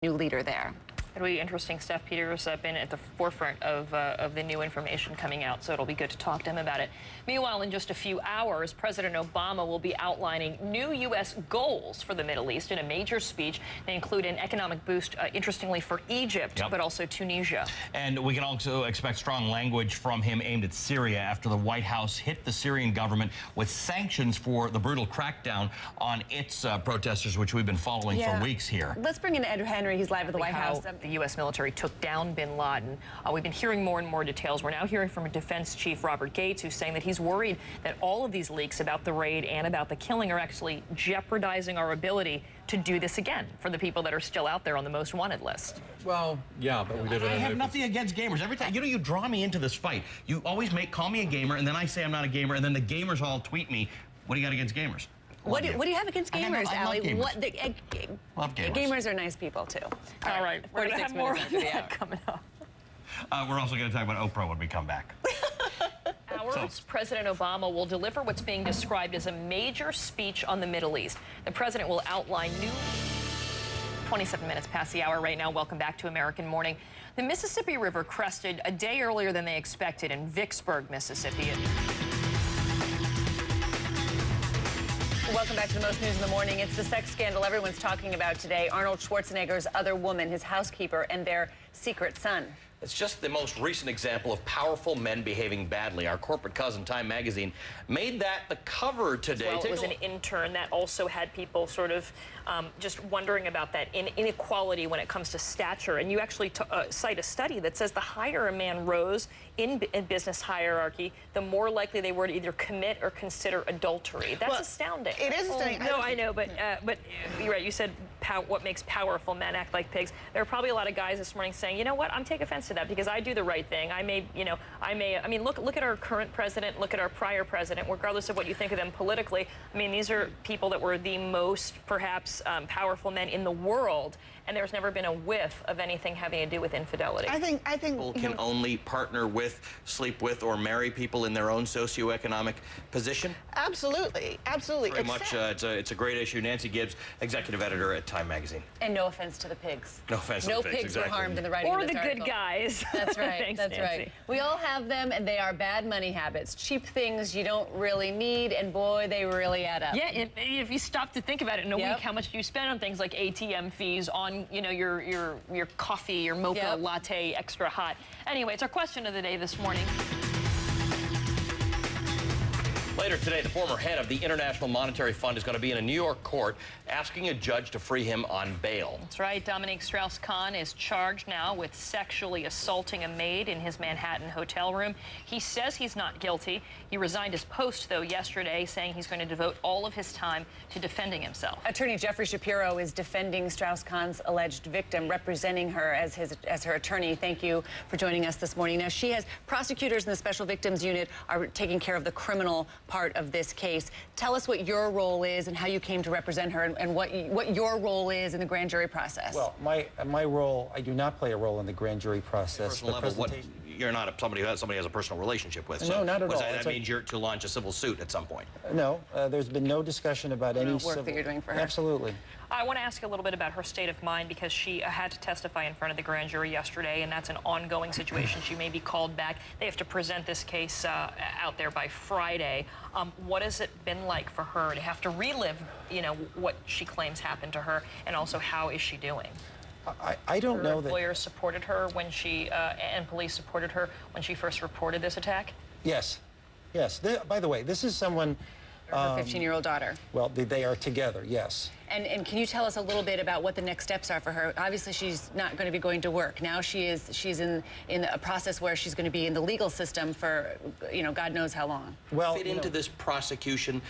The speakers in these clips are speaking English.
new leader there. It'll be interesting. Steph Peters has been at the forefront of the new information coming out, so it'll be good to talk to him about it. Meanwhile, in just a few hours, President Obama will be outlining new U.S. goals for the Middle East in a major speech. They include an economic boost, interestingly, for Egypt, but also Tunisia. And we can also expect strong language from him aimed at Syria after the White House hit the Syrian government with sanctions for the brutal crackdown on its protesters, which we've been following for weeks here. Let's bring in Andrew Henry. He's live at the White House. The U.S. military took down bin Laden. We've been hearing more and more details. We're now hearing from Defense Chief Robert Gates, who's saying that he's worried that all of these leaks about the raid and about the killing are actually jeopardizing our ability to do this again for the people that are still out there on the most wanted list. Well, yeah, but we live in I have nothing against gamers. Every time, you draw me into this fight. You always call me a gamer, and then I say I'm not a gamer, and then the gamers all tweet me, what do you got against gamers? What do you have against gamers, Allie? Love gamers. Gamers are nice people, too. All right. We're going to have more of that coming up. We're also going to talk about Oprah when we come back. President Obama will deliver what's being described as a major speech on the Middle East. The president will outline new... 27 minutes past the hour right now. Welcome back to American Morning. The Mississippi River crested a day earlier than they expected in Vicksburg, Mississippi. Welcome back to the most news in the morning. It's the sex scandal everyone's talking about today. Arnold Schwarzenegger's other woman, his housekeeper, and their secret son. It's just the most recent example of powerful men behaving badly. Our corporate cousin, Time Magazine, made that the cover today. Well, it was an intern that also had people sort of just wondering about that inequality when it comes to stature. And you actually cite a study that says the higher a man rose in business hierarchy, the more likely they were to either commit or consider adultery. That's astounding. It is astounding. No, I know, but you're right. You said what makes powerful men act like pigs. There are probably a lot of guys this morning saying, you know what, I'm taking offense to that because I do the right thing. I mean, look at our current president, look at our prior president, regardless of what you think of them politically. I mean, these are people that were the most, perhaps, powerful men in the world, and there's never been a whiff of anything having to do with infidelity. I think people can only partner with, sleep with, or marry people in their own socioeconomic position. Absolutely, absolutely. Very much, it's a great issue. Nancy Gibbs, executive editor at Time Magazine. And no offense to the pigs. No offense to the pigs, exactly. Were harmed in the writing of this article. Or the good guys. That's right. Thanks, That's Nancy. right. We all have them, and they are bad money habits. Cheap things you don't really need, and boy, they really add up. Yeah, if you stop to think about it in a week, how much do you spend on things like ATM fees, on your coffee, your mocha latte extra hot? Anyway, it's our question of the day this morning. Later today, the former head of the International Monetary Fund is going to be in a New York court asking a judge to free him on bail. That's right. Dominique Strauss-Kahn is charged now with sexually assaulting a maid in his Manhattan hotel room. He says he's not guilty. He resigned his post, though, yesterday, saying he's going to devote all of his time to defending himself. Attorney Jeffrey Shapiro is defending Strauss-Kahn's alleged victim, representing her as her attorney. Thank you for joining us this morning. Now, prosecutors in the Special Victims Unit are taking care of the criminal part of this case. Tell us what your role is and how you came to represent her, and what your role is in the grand jury process. Well, my role, I do not play a role in the grand jury process. Personal level, you're not somebody who has a personal relationship with. So no, not at all. That means you're to launch a civil suit at some point. No, there's been no discussion about any work that you're doing for her. Absolutely. I want to ask you a little bit about her state of mind because she had to testify in front of the grand jury yesterday, and that's an ongoing situation. She may be called back. They have to present this case out there by Friday. What has it been like for her to have to relive, what she claims happened to her, and also how is she doing? I don't know that... Her lawyers supported her when and police supported her when she first reported this attack? Yes. Yes. By the way, this is someone... Her 15-year-old daughter. Well, they are together, yes. And can you tell us a little bit about what the next steps are for her? Obviously, she's not going to be going to work. Now she's in a process where she's going to be in the legal system for, God knows how long. Well, fit into this prosecution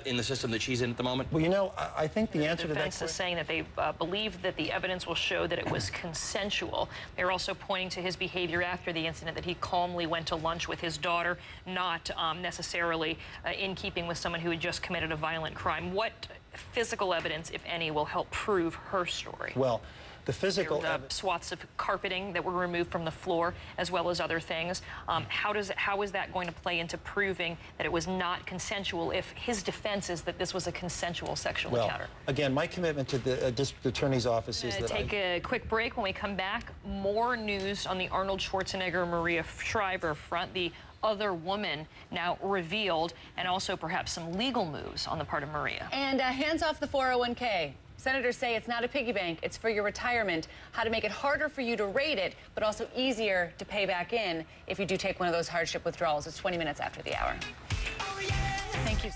in the system that she's in at the moment? Well, I think the answer to that... The defense is saying that they believe that the evidence will show that it was consensual. They're also pointing to his behavior after the incident, that he calmly went to lunch with his daughter, not necessarily in keeping with someone who had just committed a violent crime. What physical evidence, if any, will help prove her story? Well, The physical There were swaths of carpeting that were removed from the floor, as well as other things. How is that going to play into proving that it was not consensual if his defense is that this was a consensual sexual encounter? Again, my commitment to the district attorney's office is that take a quick break. When we come back, more news on the Arnold Schwarzenegger-Maria Shriver front. The other woman now revealed, and also perhaps some legal moves on the part of Maria. And hands off the 401k. Senators say it's not a piggy bank, it's for your retirement. How to make it harder for you to rate it, but also easier to pay back in if you do take one of those hardship withdrawals. It's 20 minutes after the hour. Thank you.